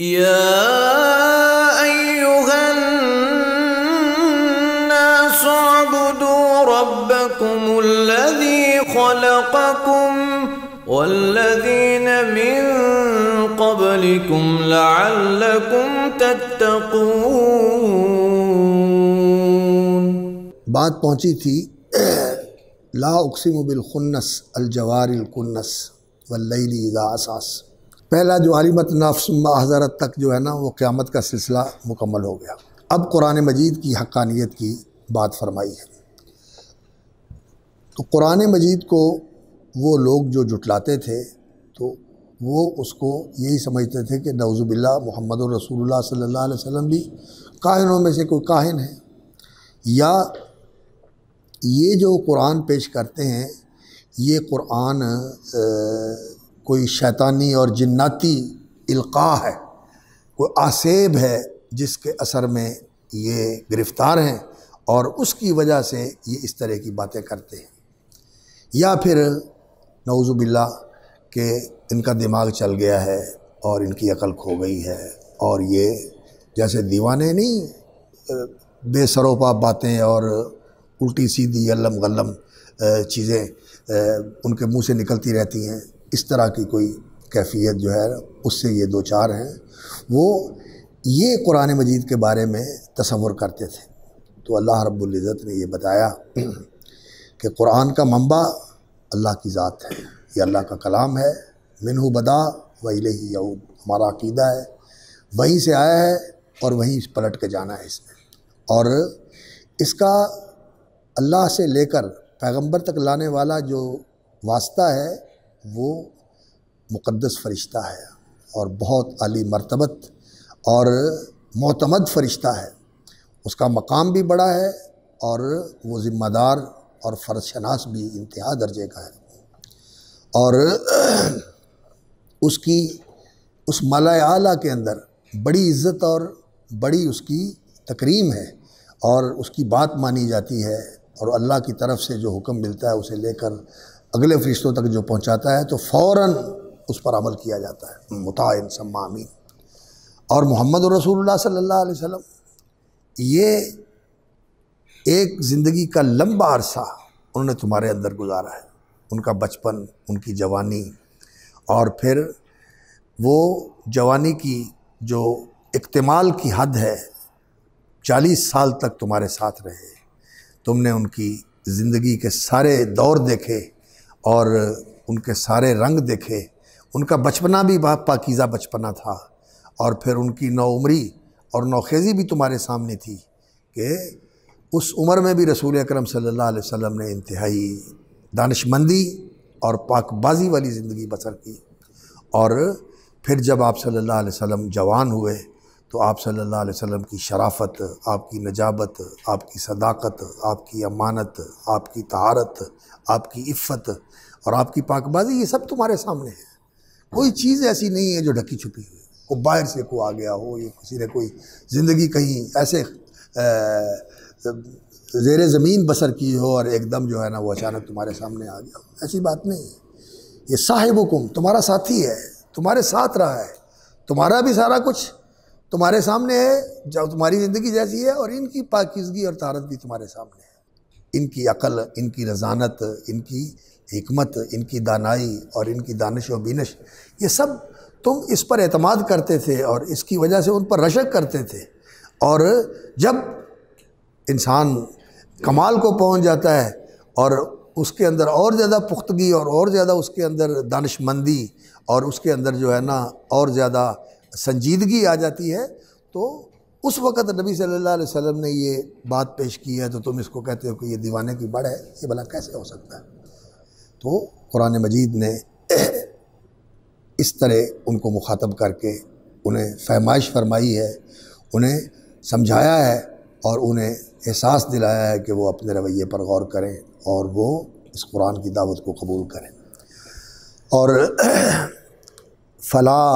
يا أيها الناس اعبدوا ربكم الذي خلقكم والذين من قبلكم لعلكم تتقون۔ بات پہنچی تھی لا اقسم بالخنس الجوار الکنس واللیل اذا عسعس۔ پہلا جو علمت نفس ما حضرت تک جو ہے نا وہ قیامت کا سلسلہ مکمل ہو گیا۔ اب قرآن مجید کی حقانیت کی بات فرمائی ہے۔ تو قرآن مجید کو وہ لوگ جو جھٹلاتے تھے تو وہ اس کو یہی سمجھتے تھے کہ نعوذ باللہ محمد رسول اللہ صلی اللہ علیہ وسلم بھی کاہنوں میں سے کوئی کاہن ہے، یا یہ جو قرآن پیش کرتے ہیں یہ قرآن کوئی شیطانی اور جناتی القاء ہے، کوئی آسیب ہے جس کے اثر میں یہ گرفتار ہیں اور اس کی وجہ سے یہ اس طرح کی باتیں کرتے ہیں، یا پھر نعوذ باللہ کہ ان کا دماغ چل گیا ہے اور ان کی عقل کھو گئی ہے اور یہ جیسے دیوانے نہیں بے سروپا باتیں اور الٹی سیدھی علم غلم چیزیں ان کے منہ سے نکلتی رہتی ہیں، اس طرح کی کوئی کیفیت جو ہے اس سے یہ دو چار ہیں۔ وہ یہ قرآن مجید کے بارے میں تصور کرتے تھے۔ تو اللہ رب العزت نے یہ بتایا کہ قرآن کا منبع اللہ کی ذات ہے، یہ اللہ کا کلام ہے، منہ بدا و الیہ یعود، ہمارا عقیدہ ہے وہیں سے آیا ہے اور وہیں پلٹ کے جانا ہے اس نے، اور اس کا اللہ سے لے کر پیغمبر تک لانے والا جو واسطہ ہے وہ مقدس فرشتہ ہے اور بہت عالی مرتبت اور معتمد فرشتہ ہے، اس کا مقام بھی بڑا ہے اور وہ ذمہ دار اور فرض شناس بھی انتہا درجے کا ہے، اور اس ملأ اعلیٰ کے اندر بڑی عزت اور بڑی اس کی تکریم ہے اور اس کی بات مانی جاتی ہے، اور اللہ کی طرف سے جو حکم ملتا ہے اسے لے کر اگلے فرشتوں تک جو پہنچاتا ہے تو فوراً اس پر عمل کیا جاتا ہے، مطاع ثم امین۔ اور محمد رسول اللہ صلی اللہ علیہ وسلم یہ ایک زندگی کا لمبا عرصہ انہوں نے تمہارے اندر گزارا ہے، ان کا بچپن، ان کی جوانی، اور پھر وہ جوانی کی جو اکتمال کی حد ہے 40 سال تک تمہارے ساتھ رہے، تم نے ان کی زندگی کے سارے دور دیکھے اور ان کے سارے رنگ دیکھے، ان کا بچپنا بھی پاکیزہ بچپنا تھا، اور پھر ان کی نوعمری اور نوخیزی بھی تمہارے سامنے تھی کہ اس عمر میں بھی رسول اکرم صلی اللہ علیہ وسلم نے انتہائی دانشمندی اور پاک بازی والی زندگی بسر کی، اور پھر جب آپ صلی اللہ علیہ وسلم جوان ہوئے تو آپ صلی اللہ علیہ وسلم کی شرافت، آپ کی نجابت، آپ کی صداقت، آپ کی امانت، آپ کی طہارت، آپ کی عفت اور آپ کی پاک بازی، یہ سب تمہارے سامنے ہے۔ کوئی چیز ایسی نہیں ہے جو ڈھکی چھپی ہوئی، کوئی باہر سے کوئی آ گیا ہو، یا کسی نے کوئی زندگی کہیں ایسے زیر زمین بسر کی ہو اور ایک دم جو ہے نا وہ اچانک تمہارے سامنے آ گیا ہو، ایسی بات نہیں ہے۔ یہ صاحبکم، تمہارا ساتھی ہے، تمہارے ساتھ رہا ہے، تمہارا بھی سارا کچھ تمہارے سامنے ہے، جو تمہاری زندگی جیسی ہے، اور ان کی پاکیزگی اور طہارت بھی تمہارے سامنے ہے، ان کی عقل، ان کی رضانت، ان کی حکمت، ان کی دانائی اور ان کی دانش و بینش، یہ سب تم اس پر اعتماد کرتے تھے اور اس کی وجہ سے ان پر رشک کرتے تھے، اور جب انسان کمال کو پہنچ جاتا ہے اور اس کے اندر اور زیادہ پختگی اور زیادہ اس کے اندر دانشمندی اور اس کے اندر جو ہے نا اور زیادہ سنجیدگی آ جاتی ہے، تو اس وقت نبی صلی اللہ علیہ وسلم نے یہ بات پیش کی ہے، تو تم اس کو کہتے ہو کہ یہ دیوانے کی بڑھ ہے، یہ بھلا کیسے ہو سکتا ہے؟ تو قرآن مجید نے اس طرح ان کو مخاطب کر کے انہیں فہمائش فرمائی ہے، انہیں سمجھایا ہے اور انہیں احساس دلایا ہے کہ وہ اپنے رویے پر غور کریں اور وہ اس قرآن کی دعوت کو قبول کریں۔ اور فلا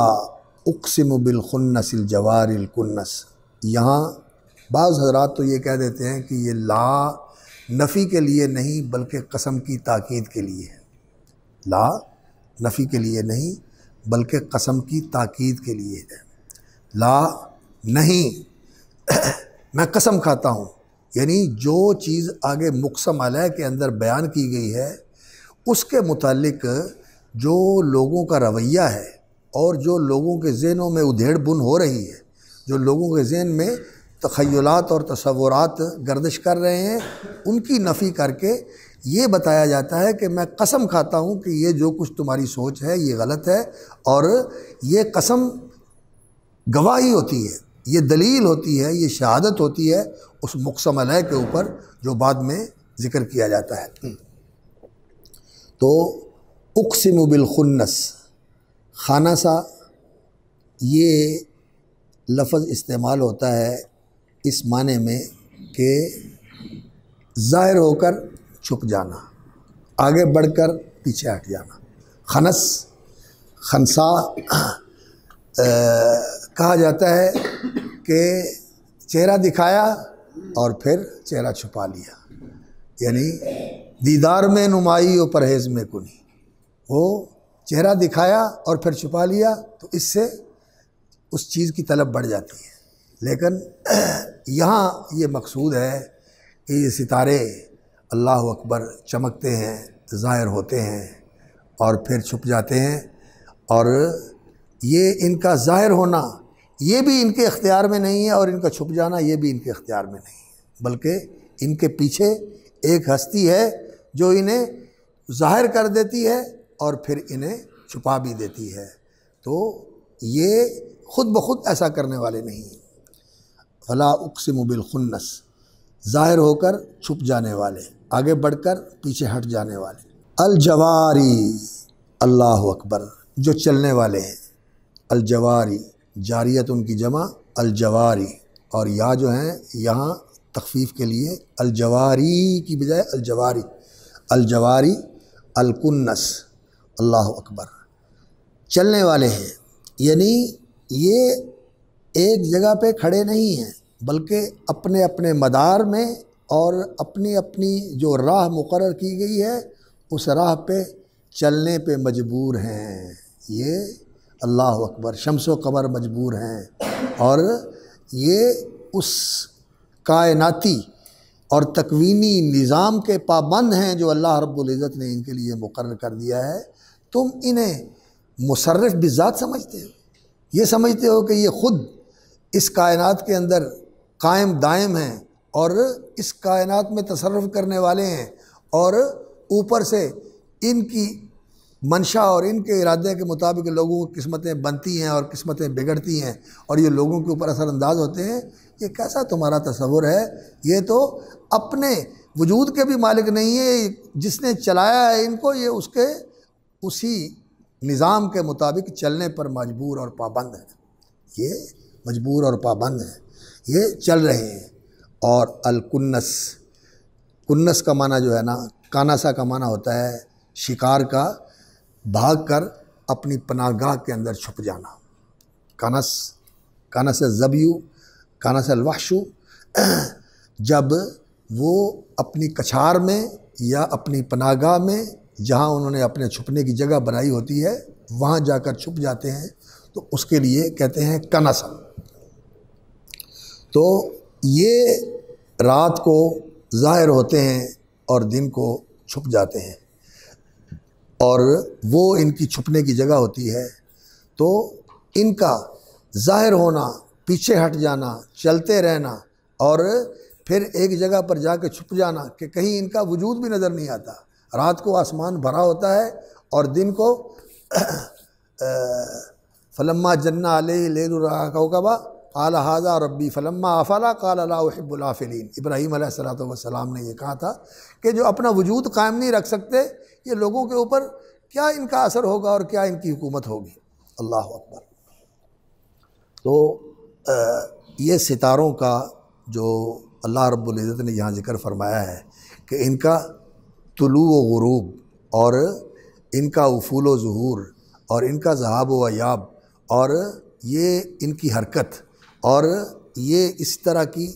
اقسم بالخنس الجوار الکنس، یہاں بعض حضرات تو یہ کہہ دیتے ہیں کہ یہ لا نفی کے لیے نہیں بلکہ قسم کی تاکید کے لیے ہے، لا نفی کے لیے نہیں بلکہ قسم کی تاکید کے لیے ہے۔ لا نہیں میں قسم کھاتا ہوں، یعنی جو چیز آگے مقسم علیہ کے اندر بیان کی گئی ہے اس کے متعلق جو لوگوں کا رویہ ہے اور جو لوگوں کے ذہنوں میں ادھیڑ بن ہو رہی ہے، جو لوگوں کے ذہن میں تخیلات اور تصورات گردش کر رہے ہیں، ان کی نفی کر کے یہ بتایا جاتا ہے کہ میں قسم کھاتا ہوں کہ یہ جو کچھ تمہاری سوچ ہے یہ غلط ہے، اور یہ قسم گواہی ہوتی ہے، یہ دلیل ہوتی ہے، یہ شہادت ہوتی ہے اس مقسم علیہ کے اوپر جو بعد میں ذکر کیا جاتا ہے۔ تو اقسم بالخنس، خانسہ یہ لفظ استعمال ہوتا ہے اس معنی میں کہ ظاہر ہو کر چھپ جانا، آگے بڑھ کر پیچھے ہٹ جانا۔ خنس، خنسا کہا جاتا ہے کہ چہرہ دکھایا اور پھر چہرہ چھپا لیا، یعنی دیدار میں نمائی و پرہیز میں کنی، وہ چہرہ دکھایا اور پھر چھپا لیا تو اس سے اس چیز کی طلب بڑھ جاتی ہے۔ لیکن یہاں یہ مقصود ہے کہ یہ ستارے اللہ اکبر چمکتے ہیں، ظاہر ہوتے ہیں اور پھر چھپ جاتے ہیں، اور یہ ان کا ظاہر ہونا یہ بھی ان کے اختیار میں نہیں ہے، اور ان کا چھپ جانا یہ بھی ان کے اختیار میں نہیں ہے، بلکہ ان کے پیچھے ایک ہستی ہے جو انہیں ظاہر کر دیتی ہے اور پھر انہیں چھپا بھی دیتی ہے۔ تو یہ خود بخود ایسا کرنے والے نہیں ہیں۔ فلا اقسم بالخنس، ظاہر ہو کر چھپ جانے والے، آگے بڑھ کر پیچھے ہٹ جانے والے۔ الجواری، اللہ اکبر، جو چلنے والے ہیں۔ الجواری، جاریت ان کی جمع الجواری، اور یا جو ہیں یہاں تخفیف کے لیے الجواری کی بجائے الجواری، الجواری الکنس، اللہ اکبر، چلنے والے ہیں، یعنی یہ ایک جگہ پہ کھڑے نہیں ہیں بلکہ اپنے اپنے مدار میں اور اپنی اپنی جو راہ مقرر کی گئی ہے اس راہ پہ چلنے پہ مجبور ہیں۔ یہ اللہ اکبر، شمس و قمر مجبور ہیں، اور یہ اس کائناتی اور تکوینی نظام کے پابند ہیں جو اللہ رب العزت نے ان کے لیے مقرر کر دیا ہے۔ تم انہیں مصرف بذات سمجھتے ہو، یہ سمجھتے ہو کہ یہ خود اس کائنات کے اندر قائم دائم ہیں اور اس کائنات میں تصرف کرنے والے ہیں، اور اوپر سے ان کی منشا اور ان کے ارادے کے مطابق لوگوں کی قسمتیں بنتی ہیں اور قسمتیں بگڑتی ہیں اور یہ لوگوں کے اوپر اثر انداز ہوتے ہیں۔ یہ کیسا تمہارا تصور ہے؟ یہ تو اپنے وجود کے بھی مالک نہیں ہے، جس نے چلایا ہے ان کو، یہ اس کے اسی نظام کے مطابق چلنے پر مجبور اور پابند ہے۔ یہ مجبور اور پابند ہیں، یہ چل رہے ہیں۔ اور الکنس، کنس کا معنی جو ہے نا، کاناسا کا معنی ہوتا ہے شکار کا بھاگ کر اپنی پناہ گاہ کے اندر چھپ جانا۔ کانس، کانس الظبی، کانس الوحش، جب وہ اپنی کچھار میں یا اپنی پناہ گاہ میں جہاں انہوں نے اپنے چھپنے کی جگہ بنائی ہوتی ہے وہاں جا کر چھپ جاتے ہیں تو اس کے لیے کہتے ہیں کنسا۔ تو یہ رات کو ظاہر ہوتے ہیں اور دن کو چھپ جاتے ہیں، اور وہ ان کی چھپنے کی جگہ ہوتی ہے۔ تو ان کا ظاہر ہونا، پیچھے ہٹ جانا، چلتے رہنا، اور پھر ایک جگہ پر جا کے چھپ جانا کہ کہیں ان کا وجود بھی نظر نہیں آتا۔ رات کو آسمان بھرا ہوتا ہے اور دن کو فلما جن علیہ لیل رأى کوكبا قال هذا ربی فلما افلا قال لا احب الافلین۔ ابراہیم علیہ السلام نے یہ کہا تھا کہ جو اپنا وجود قائم نہیں رکھ سکتے، یہ لوگوں کے اوپر کیا ان کا اثر ہوگا اور کیا ان کی حکومت ہوگی۔ اللہ اکبر۔ تو یہ ستاروں کا جو اللہ رب العزت نے یہاں ذکر فرمایا ہے کہ ان کا طلوع و غروب اور ان کا افول و ظہور اور ان کا ذہاب و ایاب اور یہ ان کی حرکت اور یہ اس طرح کی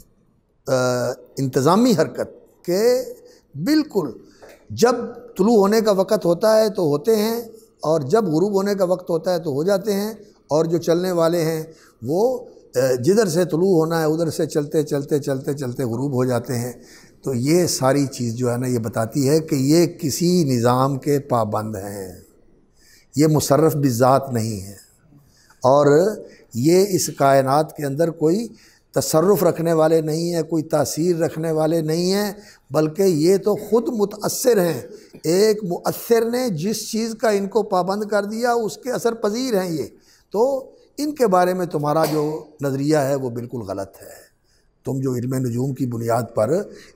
انتظامی حرکت کہ بالکل جب طلوع ہونے کا وقت ہوتا ہے تو ہوتے ہیں، اور جب غروب ہونے کا وقت ہوتا ہے تو ہو جاتے ہیں، اور جو چلنے والے ہیں وہ جدھر سے طلوع ہونا ہے ادھر سے چلتے چلتے چلتے چلتے غروب ہو جاتے ہیں۔ تو یہ ساری چیز جو ہے نا یہ بتاتی ہے کہ یہ کسی نظام کے پابند ہیں، یہ مصرف بذات نہیں ہے، اور یہ اس کائنات کے اندر کوئی تصرف رکھنے والے نہیں ہیں، کوئی تاثیر رکھنے والے نہیں ہیں، بلکہ یہ تو خود متاثر ہیں۔ ایک مؤثر نے جس چیز کا ان کو پابند کر دیا اس کے اثر پذیر ہیں یہ، تو ان کے بارے میں تمہارا جو نظریہ ہے وہ بالکل غلط ہے۔ تم جو علم نجوم کی بنیاد پر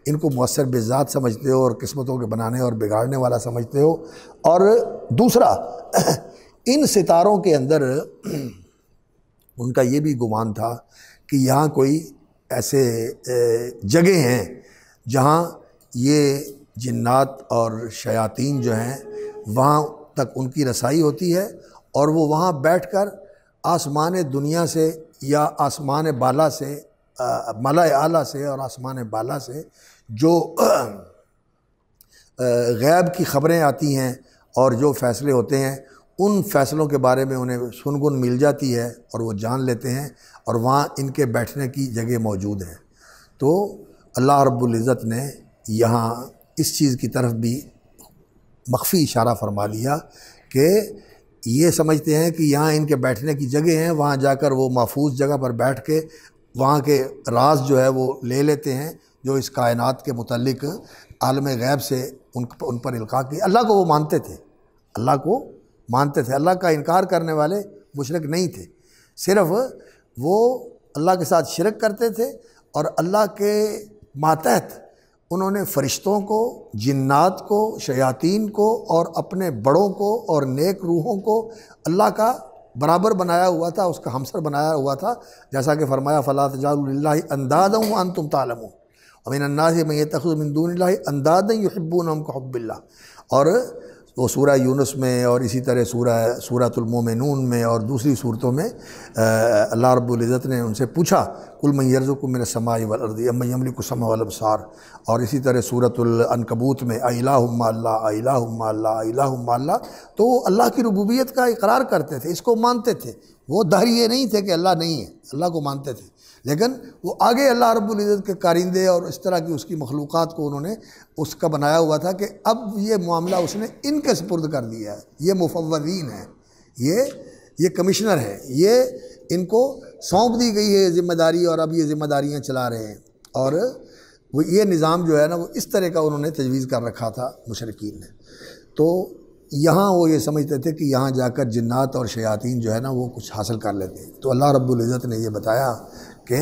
ان کو مؤثر بذات سمجھتے ہو اور قسمتوں کے بنانے اور بگاڑنے والا سمجھتے ہو، اور دوسرا ان ستاروں کے اندر ان کا یہ بھی گمان تھا کہ یہاں کوئی ایسے جگہ ہیں جہاں یہ جنات اور شیاطین جو ہیں وہاں تک ان کی رسائی ہوتی ہے، اور وہ وہاں بیٹھ کر آسمان دنیا سے یا آسمان بالا سے، ملأ اعلیٰ سے اور آسمان بالا سے جو غیب کی خبریں آتی ہیں اور جو فیصلے ہوتے ہیں ان فیصلوں کے بارے میں انہیں سنگن مل جاتی ہے اور وہ جان لیتے ہیں، اور وہاں ان کے بیٹھنے کی جگہ موجود ہیں۔ تو اللہ رب العزت نے یہاں اس چیز کی طرف بھی مخفی اشارہ فرما دیا کہ یہ سمجھتے ہیں کہ یہاں ان کے بیٹھنے کی جگہ ہیں، وہاں جا کر وہ محفوظ جگہ پر بیٹھ کے وہاں کے راز جو ہے وہ لے لیتے ہیں جو اس کائنات کے متعلق عالم غیب سے ان پر القاء کی۔ اللہ کو وہ مانتے تھے، اللہ کو مانتے تھے، اللہ کا انکار کرنے والے مشرک نہیں تھے، صرف وہ اللہ کے ساتھ شرک کرتے تھے، اور اللہ کے ماتحت انہوں نے فرشتوں کو، جنات کو، شیاطین کو اور اپنے بڑوں کو اور نیک روحوں کو اللہ کا برابر بنایا ہوا تھا، اس کا ہمسر بنایا ہوا تھا، جیسا کہ فرمایا فَلَا تَجْعَلُوا لِلَّهِ أَنْدَادًا وَأَنْتُمْ تَعْلَمُونَ وَمِنَ النَّاسِ مَن يَتَّخِذُ مِن دُونِ اللَّهِ أَنْدَادًا يُحِبُّونَهُمْ كَحُبِّ اللَّهِ، اور وہ سورہ یونس میں اور اسی طرح سورۃ المومنون میں اور دوسری صورتوں میں اللہ رب العزت نے ان سے پوچھا قُلْ مَن يَرْزُقُكُم مِّنَ السَّمَاءِ وَالْأَرْضِ أَمَّن يَمْلِكُ السَّمْعَ وَالْأَبْصَارَ، اور اسی طرح سورۃ العنکبوت میں أَإِلَٰهٌ مَّعَ اللَّهِ أَإِلَٰهٌ مَّعَ اللَّهِ أَإِلَٰهٌ مَّعَ اللَّهِ، تو وہ اللہ کی ربوبیت کا اقرار کرتے تھے، اس کو مانتے تھے، وہ داہری یہ نہیں تھے کہ اللہ نہیں ہے، اللہ کو مانتے تھے، لیکن وہ آگے اللہ رب العزت کے کارندے اور اس طرح کی اس کی مخلوقات کو انہوں نے اس کا بنایا ہوا تھا کہ اب یہ معاملہ اس نے ان کے سپرد کر دیا ہے، یہ مفوضین ہیں، یہ کمشنر ہیں، یہ ان کو سونپ دی گئی ہے ذمہ داری، اور اب یہ ذمہ داریاں چلا رہے ہیں، اور وہ یہ نظام جو ہے نا وہ اس طرح کا انہوں نے تجویز کر رکھا تھا مشرکین نے۔ تو یہاں وہ یہ سمجھتے تھے کہ یہاں جا کر جنات اور شیاطین جو ہے نا وہ کچھ حاصل کر لیتے ہیں۔ تو اللہ رب العزت نے یہ بتایا کہ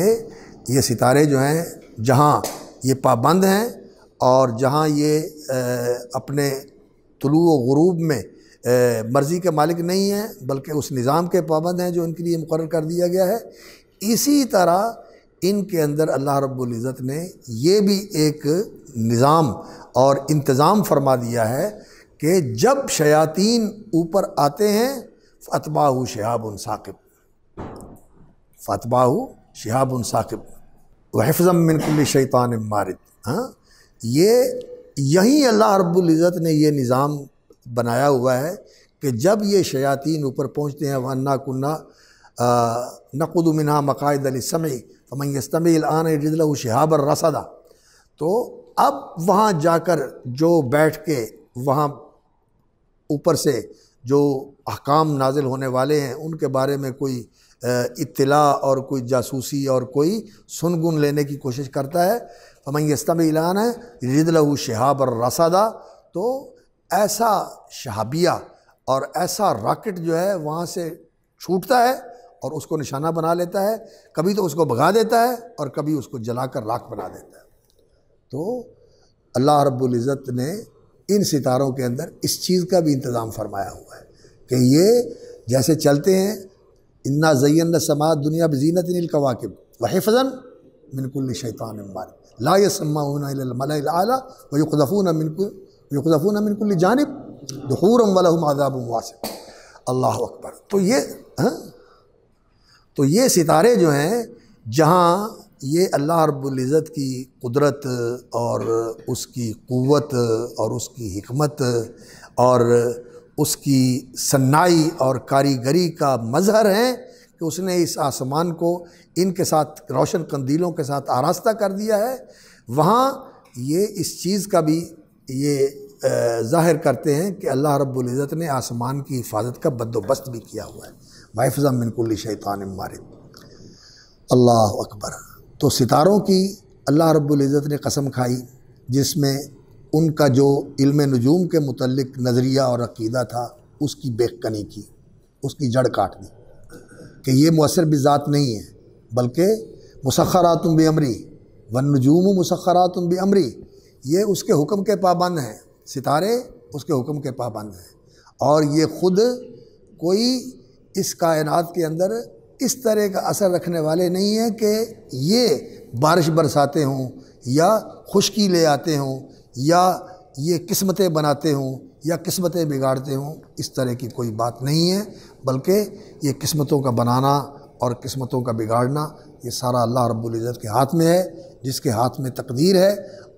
یہ ستارے جو ہیں جہاں یہ پابند ہیں اور جہاں یہ اپنے طلوع و غروب میں مرضی کے مالک نہیں ہیں بلکہ اس نظام کے پابند ہیں جو ان کے لیے مقرر کر دیا گیا ہے، اسی طرح ان کے اندر اللہ رب العزت نے یہ بھی ایک نظام اور انتظام فرما دیا ہے کہ جب شیاطین اوپر آتے ہیں فَأَتْبَعَهُ شِهَابٌ ثَاقِبٌ، فَأَتْبَعَهُ شِهَابٌ ثَاقِبٌ وَحِفْظًا مِّن كُلِّ شَيْطَانٍ مَارِدٍ۔ یہی اللہ رب العزت نے یہ نظام بنایا ہوا ہے کہ جب یہ شیاطین اوپر پہنچتے ہیں وَأَنَّا كُنَّا نَقْعُدُ مِنْهَا مَقَاعِدَ لِلسَّمْعِ فَمَن يَسْتَمِعِ الْآنَ يَجِدْ لَهُ شِهَابًا رَّصَدًا۔ تو اب وہاں جا کر جو بیٹھ کے وہاں اوپر سے جو احکام نازل ہونے والے ہیں ان کے بارے میں کوئی اطلاع اور کوئی جاسوسی اور کوئی سنگن لینے کی کوشش کرتا ہے، فَمَن يَسْتَمِعِ الْآنَ يَجِدْ لَهُ شِهَابًا رَّصَدًا، تو ایسا شہابیہ اور ایسا راکٹ جو ہے وہاں سے چھوٹتا ہے اور اس کو نشانہ بنا لیتا ہے، کبھی تو اس کو بھگا دیتا ہے اور کبھی اس کو جلا کر راکھ بنا دیتا ہے۔ تو اللہ رب العزت نے ان ستاروں کے اندر اس چیز کا بھی انتظام فرمایا ہوا ہے کہ یہ جیسے چلتے ہیں اِنَّا زَيَّنَّا السَّمَاءَ الدُّنْيَا بِزِينَةٍ الْكَوَاكِبِ وَحِفْظًا مِّن كُلِّ شَيْطَانٍ مَارِدٍ لَا يَسْمَعُونَ إِلَى الْمَلَإِ الْأَعْلَىٰ وَيُقْذَفُونَ مِن كُلِّ جَانِبٍ دُحُورًا وَلَهُمْ عَذَابٌ وَاصِبٌ۔ اللہ اکبر۔ تو یہ ستارے جو ہیں جہاں یہ اللہ رب العزت کی قدرت اور اس کی قوت اور اس کی حکمت اور اس کی صنائی اور کاریگری کا مظہر ہیں کہ اس نے اس آسمان کو ان کے ساتھ روشن قندیلوں کے ساتھ آراستہ کر دیا ہے، وہاں یہ اس چیز کا بھی یہ ظاہر کرتے ہیں کہ اللہ رب العزت نے آسمان کی حفاظت کا بندوبست بھی کیا ہوا ہے، وَحِفْظًا مِّن كُلِّ شَيْطَانٍ مَارِدٍ۔ اللہ اکبر۔ تو ستاروں کی اللہ رب العزت نے قسم کھائی، جس میں ان کا جو علم نجوم کے متعلق نظریہ اور عقیدہ تھا اس کی بیخکنی کی، اس کی جڑ کاٹ دی کہ یہ مؤثر بذات نہیں ہے، بلکہ مسخرات بامری والنجوم مسخرات بامری، یہ اس کے حکم کے پابند ہیں، ستارے اس کے حکم کے پابند ہیں، اور یہ خود کوئی اس کائنات کے اندر اس طرح کا اثر رکھنے والے نہیں ہیں کہ یہ بارش برساتے ہوں یا خشکی لے آتے ہوں یا یہ قسمتیں بناتے ہوں یا قسمتیں بگاڑتے ہوں، اس طرح کی کوئی بات نہیں ہے، بلکہ یہ قسمتوں کا بنانا اور قسمتوں کا بگاڑنا یہ سارا اللہ رب العزت کے ہاتھ میں ہے، جس کے ہاتھ میں تقدیر ہے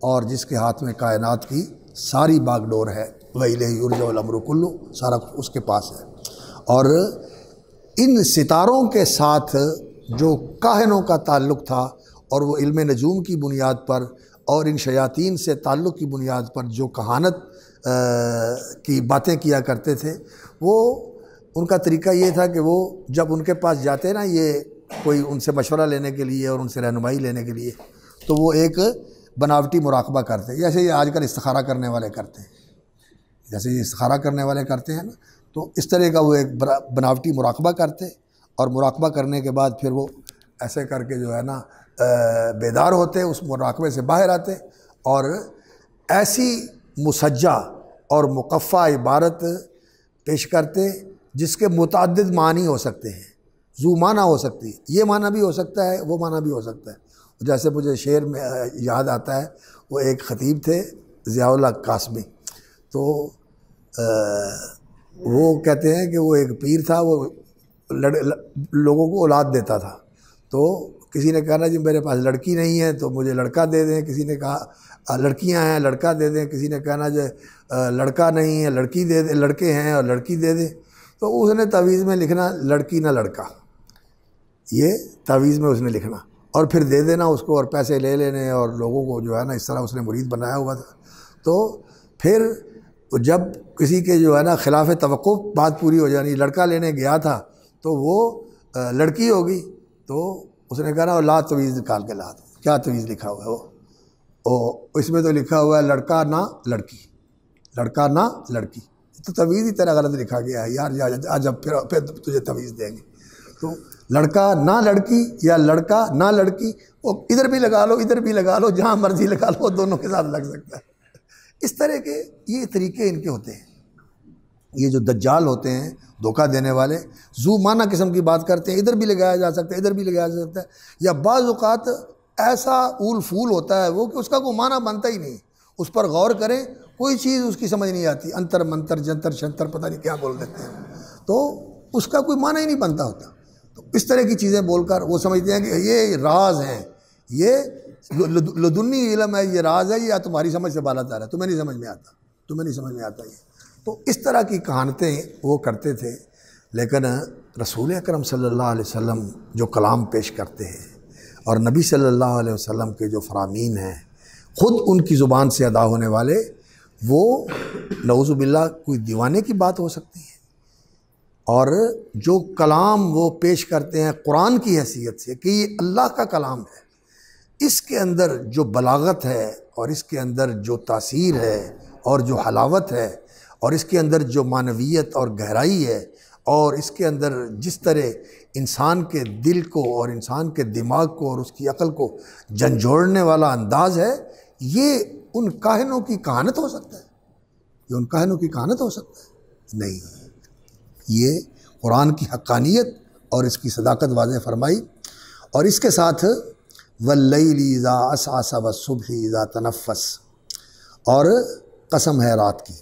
اور جس کے ہاتھ میں کائنات کی ساری باغ ڈور ہے، وَإِلَيْهِ يُرْجَعُ الْأَمْرُ كُلُّهُ، سارا اس کے پاس ہے۔ اور ان ستاروں کے ساتھ جو کاہنوں کا تعلق تھا اور وہ علم نجوم کی بنیاد پر اور ان شیاطین سے تعلق کی بنیاد پر جو کہانت کی باتیں کیا کرتے تھے، وہ ان کا طریقہ یہ تھا کہ وہ جب ان کے پاس جاتے نا یہ کوئی ان سے مشورہ لینے کے لیے اور ان سے رہنمائی لینے کے لیے، تو وہ ایک بناوٹی مراقبہ کرتے، جیسے یہ آج کل استخارہ کرنے والے کرتے ہیں، جیسے یہ استخارہ کرنے والے کرتے ہیں نا، تو اس طرح کا وہ ایک بناوٹی مراقبہ کرتے، اور مراقبہ کرنے کے بعد پھر وہ ایسے کر کے جو ہے نا بیدار ہوتے، اس مراقبے سے باہر آتے اور ایسی مسجع اور مقفع عبارت پیش کرتے جس کے متعدد معنی ہو سکتے ہیں، ذو معنی ہو سکتی ہے، یہ معنی بھی ہو سکتا ہے، وہ معنی بھی ہو سکتا ہے۔ جیسے مجھے شعر میں یاد آتا ہے، وہ ایک خطیب تھے ضیاء اللہ قاسمی، تو وہ کہتے ہیں کہ وہ ایک پیر تھا، وہ لوگوں کو اولاد دیتا تھا، تو کسی نے کہا نا جی میرے پاس لڑکی نہیں ہے تو مجھے لڑکا دے دیں، کسی نے کہا لڑکیاں ہیں لڑکا دے دیں، کسی نے کہا نا جو لڑکا نہیں ہے لڑکی دے دیں، لڑکے ہیں اور لڑکی دے دیں، تو اس نے تعویذ میں لکھنا لڑکی نہ لڑکا، یہ تعویذ میں اس نے لکھنا اور پھر دے دینا اس کو اور پیسے لے لینے، اور لوگوں کو جو ہے نا اس طرح اس نے مرید بنایا ہوا تھا۔ تو پھر جب کسی کے جو ہے نا خلاف توقع بات پوری ہو جانی، لڑکا لینے گیا تھا تو وہ لڑکی ہوگی، تو اس نے کہا نا لا تعویذ نکال کے لا دو، کیا تعویذ لکھا ہوا ہے وہ اس میں تو لکھا ہوا ہے لڑکا نہ لڑکی، لڑکا نہ لڑکی، تو تعویذ ہی تیرا غلط لکھا گیا ہے یار، جب پھر تجھے تعویذ دیں گے، تو لڑکا نہ لڑکی یا لڑکا نہ لڑکی، وہ ادھر بھی لگا لو ادھر بھی لگا لو، جہاں مرضی لگا لو، دونوں کے ساتھ لگ سکتا ہے۔ اس طرح کے یہ طریقے ان کے ہوتے ہیں۔ یہ جو دجال ہوتے ہیں دھوکہ دینے والے، ذو معنی قسم کی بات کرتے ہیں، ادھر بھی لگایا جا سکتا ہے ادھر بھی لگایا جا سکتا ہے، یا بعض اوقات ایسا اول فول ہوتا ہے وہ کہ اس کا کوئی معنی بنتا ہی نہیں، اس پر غور کریں کوئی چیز اس کی سمجھ نہیں آتی، انتر منتر جنتر شنتر پتہ نہیں کیا بول دیتے ہیں، تو اس کا کوئی معنی ہی نہیں بنتا ہوتا۔ تو اس طرح کی چیزیں بول کر وہ سمجھتے ہیں کہ یہ راز ہیں، یہ لدنی علم ہے، یہ راز ہے، یہ تمہاری سمجھ سے بالا تر ہے، تمہیں نہیں سمجھ میں آتا، تمہیں نہیں سمجھ میں آتا یہ۔ تو اس طرح کی کہانتیں وہ کرتے تھے، لیکن رسول اکرم صلی اللہ علیہ وسلم جو کلام پیش کرتے ہیں اور نبی صلی اللہ علیہ وسلم کے جو فرامین ہیں خود ان کی زبان سے ادا ہونے والے، وہ نعوذ باللہ کوئی دیوانے کی بات ہو سکتی ہے، اور جو کلام وہ پیش کرتے ہیں قرآن کی حیثیت سے کہ یہ اللہ کا کلام ہے، اس کے اندر جو بلاغت ہے اور اس کے اندر جو تاثیر ہے اور جو حلاوت ہے اور اس کے اندر جو معنویت اور گہرائی ہے اور اس کے اندر جس طرح انسان کے دل کو اور انسان کے دماغ کو اور اس کی عقل کو جھنجھوڑنے والا انداز ہے، یہ ان کاہنوں کی کہانت ہو سکتا ہے؟ یہ ان کاہنوں کی کہانت ہو سکتا ہے؟ نہیں، یہ قرآن کی حقانیت اور اس کی صداقت واضح فرمائی، اور اس کے ساتھ واللیل اذا عسعس والصبح اذا تنفس، اور قسم ہے رات کی،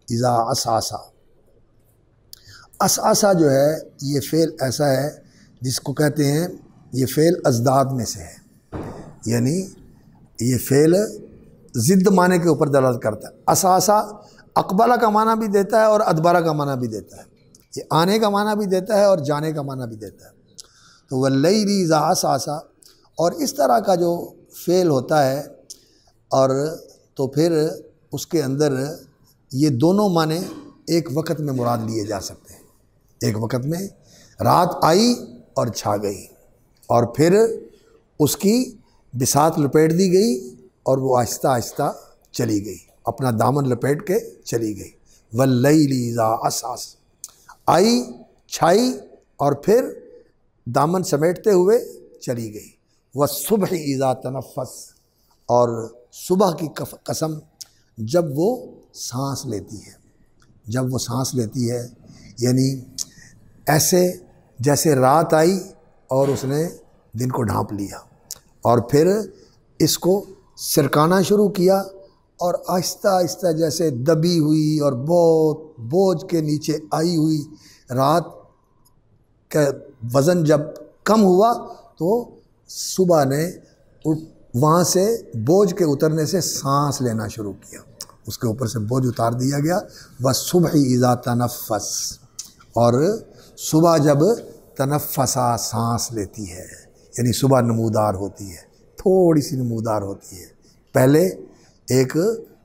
اذا عسعس، عسعس جو ہے یہ فعل ایسا ہے جس کو کہتے ہیں، یہ فعل ازداد میں سے ہے، یعنی یہ فعل ضد معنی کے اوپر دلالت کرتا ہے۔ عسعس اقبلہ کا معنی بھی دیتا ہے اور ادبرہ کا معنی بھی دیتا ہے، یہ آنے کا معنی بھی دیتا ہے اور جانے کا معنی بھی دیتا ہے۔ تو واللیل اذا عسعس، اور اس طرح کا جو فعل ہوتا ہے اور تو پھر اس کے اندر یہ دونوں معنی ایک وقت میں مراد لیے جا سکتے ہیں۔ ایک وقت میں رات آئی اور چھا گئی اور پھر اس کی بساط لپیٹ دی گئی اور وہ آہستہ آہستہ چلی گئی، اپنا دامن لپیٹ کے چلی گئی۔ واللیل اذا عسعس، آئی، چھائی اور پھر دامن سمیٹتے ہوئے چلی گئی۔ والصبح اذا تنفس، اور صبح کی قسم جب وہ سانس لیتی ہے، جب وہ سانس لیتی ہے، یعنی ایسے جیسے رات آئی اور اس نے دن کو ڈھانپ لیا اور پھر اس کو سرکانا شروع کیا اور آہستہ آہستہ جیسے دبی ہوئی اور بہت بوجھ کے نیچے آئی ہوئی رات کا وزن جب کم ہوا تو صبح نے وہاں سے بوجھ کے اترنے سے سانس لینا شروع کیا، اس کے اوپر سے بوجھ اتار دیا گیا۔ والصبح اذا تنفس، اور صبح جب تنفسا سانس لیتی ہے، یعنی صبح نمودار ہوتی ہے، تھوڑی سی نمودار ہوتی ہے۔ پہلے ایک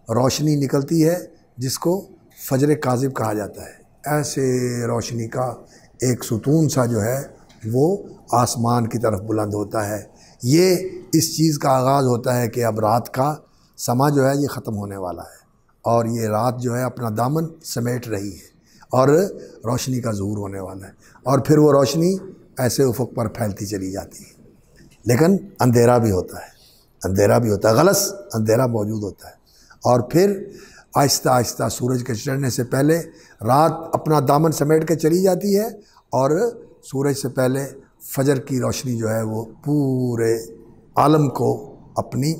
روشنی نکلتی ہے جس کو فجر کاذب کہا جاتا ہے، ایسے روشنی کا ایک ستون سا جو ہے وہ آسمان کی طرف بلند ہوتا ہے۔ یہ اس چیز کا آغاز ہوتا ہے کہ اب رات کا سما جو ہے یہ ختم ہونے والا ہے اور یہ رات جو ہے اپنا دامن سمیٹ رہی ہے اور روشنی کا ظہور ہونے والا ہے، اور پھر وہ روشنی ایسے افق پر پھیلتی چلی جاتی ہے۔ لیکن اندھیرا بھی ہوتا ہے، اندھیرا بھی ہوتا ہے، غلظ اندھیرا موجود ہوتا ہے، اور پھر آہستہ آہستہ سورج کے چڑھنے سے پہلے رات اپنا دامن سمیٹ کے چلی جاتی ہے اور سورج سے پہلے فجر کی روشنی جو ہے وہ پورے عالم کو اپنی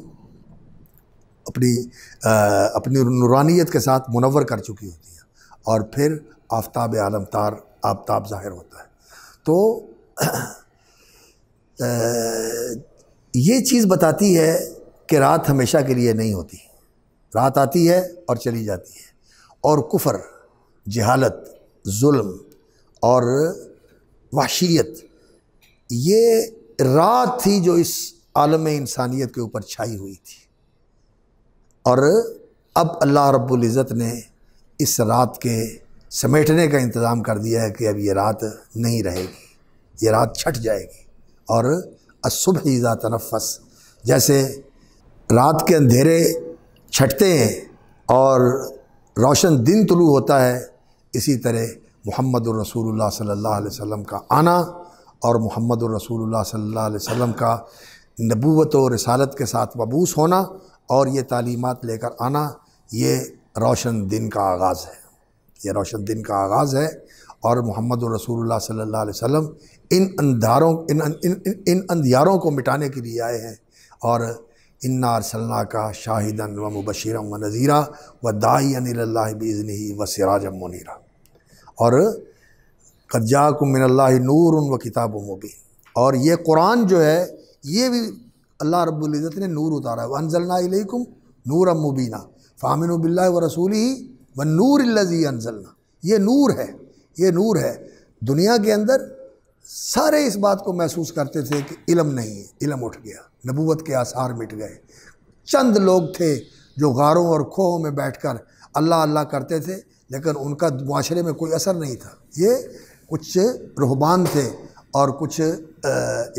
نورانیت کے ساتھ منور کر چکی ہوتی ہے، اور پھر آفتاب عالم تار آفتاب ظاہر ہوتا ہے۔ تو یہ چیز بتاتی ہے کہ رات ہمیشہ کے لیے نہیں ہوتی، رات آتی ہے اور چلی جاتی ہے، اور کفر، جہالت، ظلم اور وحشیت یہ رات تھی جو اس عالم انسانیت کے اوپر چھائی ہوئی تھی، اور اب اللہ رب العزت نے اس رات کے سمیٹنے کا انتظام کر دیا ہے کہ اب یہ رات نہیں رہے گی، یہ رات چھٹ جائے گی۔ اور الصبح اذا تنفس، جیسے رات کے اندھیرے چھٹتے ہیں اور روشن دن طلوع ہوتا ہے، اسی طرح محمد الرسول اللہ صلی اللہ علیہ وسلم کا آنا اور محمد الرسول اللہ صلی اللہ علیہ وسلم کا نبوت و رسالت کے ساتھ مبعوث ہونا اور یہ تعلیمات لے کر آنا، یہ روشن دن کا آغاز ہے، یہ روشن دن کا آغاز ہے۔ اور محمد الرسول اللہ صلی اللہ علیہ وسلم ان اندھیاروں کو مٹانے کے لیے آئے ہیں، اور انا ارسلناک شاہدا و مبشرا و نذیرا و داعیا الی اللہ باذنہ و سراجا منیرا، اور قد جاءکم من اللہ نور و کتاب مبین، اور یہ قرآن جو ہے یہ بھی اللہ رب العزت نے نور اتارا ہے۔ وانزلنا الیکم نورا مبینا فآمنوا باللہ ورسولہ والنور الذی انزلنا، یہ نور ہے، یہ نور ہے۔ دنیا کے اندر سارے اس بات کو محسوس کرتے تھے کہ علم نہیں ہے، علم اٹھ گیا، نبوت کے آثار مٹ گئے۔ چند لوگ تھے جو غاروں اور کھوہوں میں بیٹھ کر اللہ اللہ کرتے تھے، لیکن ان کا معاشرے میں کوئی اثر نہیں تھا۔ یہ کچھ رہبان تھے اور کچھ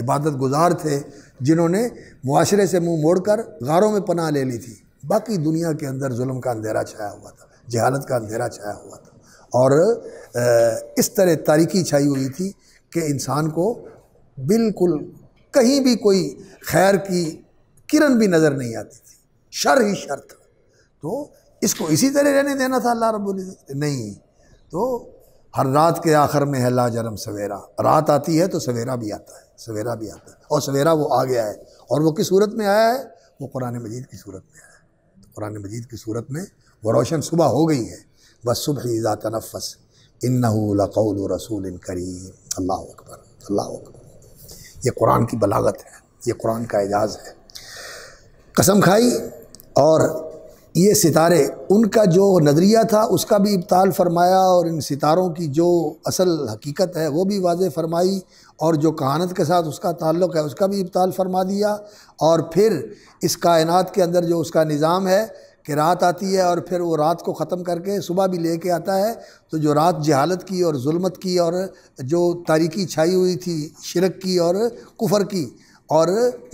عبادت گزار تھے جنہوں نے معاشرے سے منہ موڑ کر غاروں میں پناہ لے لی تھی۔ باقی دنیا کے اندر ظلم کا اندھیرا چھایا ہوا تھا، جہالت کا اندھیرا چھایا ہوا تھا، اور اس طرح تاریکی چھائی ہوئی تھی کہ انسان کو بالکل کہیں بھی کوئی خیر کی کرن بھی نظر نہیں آتی تھی، شر ہی شر تھا۔ تو اس کو اسی طرح رہنے دینا تھا اللہ رب العزت؟ نہیں۔ تو ہر رات کے آخر میں ہے لاجرم سویرا، رات آتی ہے تو سویرا بھی آتا ہے، سویرا بھی آتا ہے، اور سویرا وہ آ گیا ہے، اور وہ کس صورت میں آیا ہے؟ وہ قرآن مجید کی صورت میں آیا ہے۔ تو قرآن مجید کی صورت میں وہ روشن صبح ہو گئی ہے۔ والصبح اذا تنفس انہ لقول رسول کریم۔ اللہ اکبر، اللہ اکبر۔ یہ قرآن کی بلاغت ہے، یہ قرآن کا اعجاز ہے۔ قسم کھائی اور یہ ستارے ان کا جو نظریہ تھا اس کا بھی ابطال فرمایا، اور ان ستاروں کی جو اصل حقیقت ہے وہ بھی واضح فرمائی، اور جو کہانت کے ساتھ اس کا تعلق ہے اس کا بھی ابطال فرما دیا۔ اور پھر اس کائنات کے اندر جو اس کا نظام ہے کہ رات آتی ہے اور پھر وہ رات کو ختم کر کے صبح بھی لے کے آتا ہے، تو جو رات جہالت کی اور ظلمت کی اور جو تاریکی چھائی ہوئی تھی شرک کی اور کفر کی اور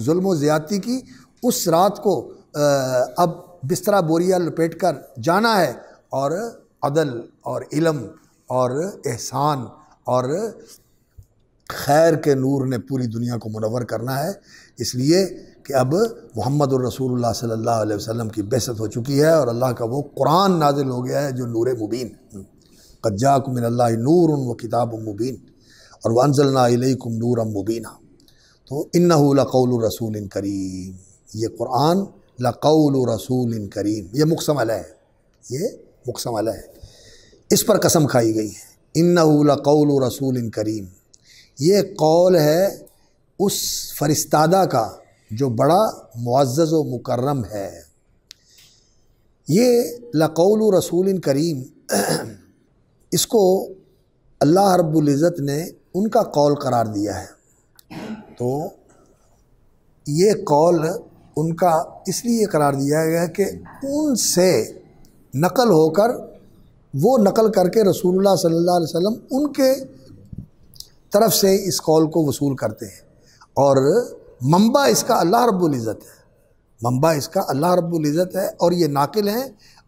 ظلم و زیادتی کی، اس رات کو اب بسترا بوریا لپیٹ کر جانا ہے، اور عدل اور علم اور احسان اور خیر کے نور نے پوری دنیا کو منور کرنا ہے۔ اس لیے کہ اب محمد الرسول اللہ صلی اللہ علیہ وسلم کی بعثت ہو چکی ہے، اور اللہ کا وہ قرآن نازل ہو گیا ہے جو نور مبین، قد جاءکم من اللہ نور و کتاب مبین، اور وانزلنا الیکم نورا مبینا۔ تو انہ لقول رسول کریم، یہ قرآن لقول رسول کریم، یہ مقسم علیہ ہے، یہ مقسم علیہ ہے، اس پر قسم کھائی گئی ہے۔ انہ لقول رسول کریم، یہ قول ہے اس فرستادہ کا جو بڑا معزز و مکرم ہے۔ یہ لقول رسول کریم، اس کو اللہ رب العزت نے ان کا قول قرار دیا ہے، تو یہ قول ان کا اس لیے قرار دیا گیا کہ ان سے نقل ہو کر وہ نقل کر کے رسول اللہ صلی اللہ علیہ وسلم ان کے طرف سے اس قول کو وصول کرتے ہیں، اور منبع اس کا اللہ رب العزت ہے، منبع اس کا اللہ رب العزت ہے، اور یہ ناقل ہیں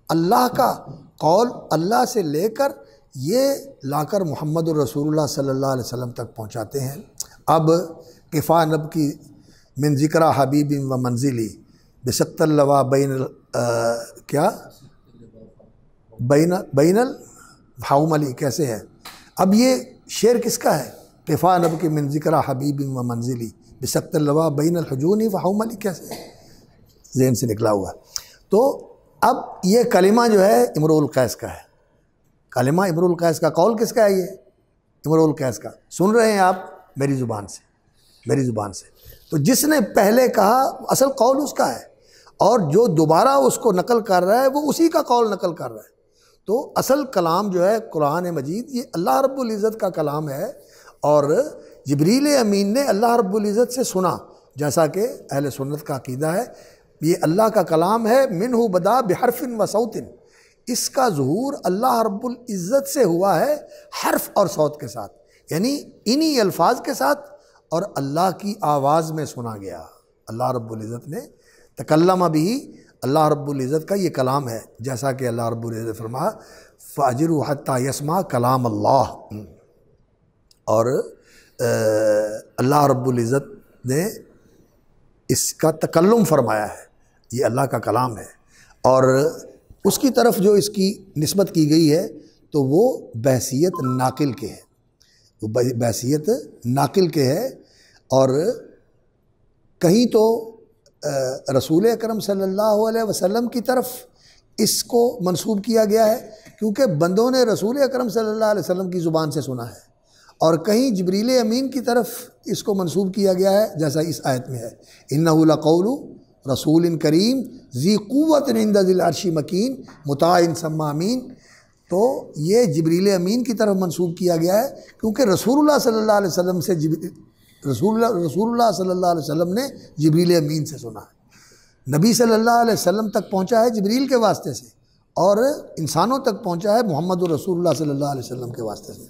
اللہ کا قول اللہ سے لے کر یہ لا کر محمد الرسول اللہ صلی اللہ علیہ وسلم تک پہنچاتے ہیں۔ اب کفا نب کی من ذکر حبیب و منزلی بشت اللوا بین کیا بین الحوملی کیسے ہے؟ اب یہ شعر کس کا ہے؟ کفا نب کی من ذکر حبیب و منزلی بشت اللوا بین الحجون و حوملی، کیسے ہے؟ ذہن سے نکلا ہوا ہے۔ تو اب یہ کلمہ جو ہے امرؤ القیس کا ہے، کلمہ امرؤ القیس کا، قول کس کا ہے؟ یہ امرؤ القیس کا۔ سن رہے ہیں آپ میری زبان سے، میری زبان سے۔ تو جس نے پہلے کہا اصل قول اس کا ہے، اور جو دوبارہ اس کو نقل کر رہا ہے وہ اسی کا قول نقل کر رہا ہے۔ تو اصل کلام جو ہے قرآن مجید یہ اللہ رب العزت کا کلام ہے، اور جبریل امین نے اللہ رب العزت سے سنا، جیسا کہ اہل سنت کا عقیدہ ہے، یہ اللہ کا کلام ہے، منہ بدا بحرف و صوت، اس کا ظہور اللہ رب العزت سے ہوا ہے حرف اور صوت کے ساتھ، یعنی انہی الفاظ کے ساتھ، اور اللہ کی آواز میں سنا گیا۔ اللہ رب العزت نے تکلم بھی، اللہ رب العزت کا یہ کلام ہے، جیسا کہ اللہ رب العزت فرمایا فَأَجِرُوا حَتَّى يَسْمَعَ كَلَامَ اللَّهِ، اور اللہ رب العزت نے اس کا تکلم فرمایا ہے، یہ اللہ کا کلام ہے، اور اس کی طرف جو اس کی نسبت کی گئی ہے تو وہ بحیثیت ناقل کے ہے، وہ بحیثیت ناقل کے ہے، اور کہیں تو رسول اکرم صلی اللہ علیہ وسلم کی طرف اس کو منسوب کیا گیا ہے، کیونکہ بندوں نے رسول اکرم صلی اللہ علیہ وسلم کی زبان سے سنا ہے، اور کہیں جبریل امین کی طرف اس کو منسوب کیا گیا ہے، جیسا اس آیت میں ہے انہ لقول رسول کریم ذی قوت عند ذی العرش مکین مطاع ثم امین۔ تو یہ جبریل امین کی طرف منسوب کیا گیا ہے، کیونکہ رسول اللہ صلی اللہ علیہ وسلم سے رسول اللہ صلی اللہ علیہ وسلم نے جبریل امین سے سنا ہے، نبی صلی اللہ علیہ وسلم تک پہنچا ہے جبریل کے واسطے سے، اور انسانوں تک پہنچا ہے محمد الرسول اللہ صلی اللہ علیہ وسلم کے واسطے سے۔